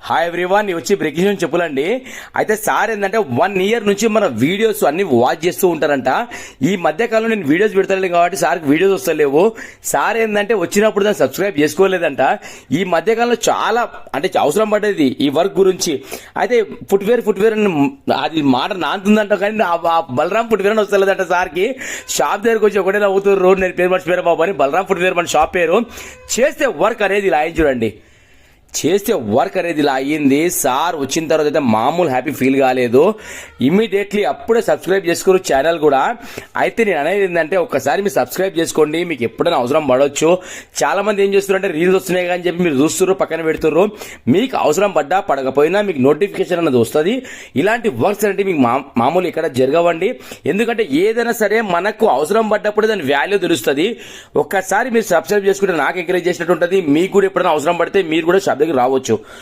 Hi everyone, వచ్చి breaking news చెప్పులండి. అయితే sir ఏంటంటే 1 year నుంచి మన వీడియోస్ అన్ని వాచ్ చేస్తూ ఉంటారంట. ఈ మధ్య కాలంలో నేను వీడియోస్ పెడతలేను కాబట్టి సార్కి వీడియోస్ వస్తలేవు. సార్ ఏంటంటే వచ్చినప్పుడు దాన్ని సబ్స్క్రైబ్ చేసుకోలేదంట. ఈ మధ్య కాలంలో చాలా అవసరం పడ్డది ఈ వర్క్ గురించి. అయితే ఫుట్వేర్ అది మాట నాంతుందంట, కానీ బలరాం ఫుట్వేర్ అని వస్తలేదంట. సార్కి షాప్ దగ్గరకు వచ్చి ఒకటే అవుతారు, రోడ్ నేను పేరు మర్చిపోయారు బాబు అని. బలరాం ఫుట్వేర్ మన షాప్ పేరు. చేస్తే వర్క్ అనేది ఇలా అయింది చూడండి. చేస్తే వర్క్ అనేది ఇలా అయ్యింది. సార్ వచ్చిన తర్వాత అయితే మామూలు హ్యాపీ ఫీల్ కాలేదు. ఇమీడియట్లీ అప్పుడే సబ్స్క్రైబ్ చేసుకోరు ఛానల్ కూడా. అయితే నేను అనేది ఏంటంటే ఒక్కసారి మీరు సబ్స్క్రైబ్ చేసుకోండి, మీకు ఎప్పుడైనా అవసరం పడవచ్చు. చాలా మంది ఏం చేస్తున్నారంటే రీల్స్ వస్తున్నాయి కానీ చెప్పి మీరు చూస్తున్నారు, పక్కన పెడుతున్నారు. మీకు అవసరం పడ్డా పడకపోయినా మీకు నోటిఫికేషన్ అనేది వస్తుంది. ఇలాంటి వర్క్స్ అంటే మీకు మామూలు ఇక్కడ జరగవండి. ఎందుకంటే ఏదైనా సరే మనకు అవసరం పడ్డప్పుడు దాని వాల్యూ తెలుస్తుంది. ఒక్కసారి మీరు సబ్స్క్రైబ్ చేసుకుంటే నాకు ఎంకరేజ్ చేసినట్టు ఉంటుంది. మీకు కూడా ఎప్పుడైనా అవసరం పడితే మీరు కూడా దగ్గర రావచ్చు.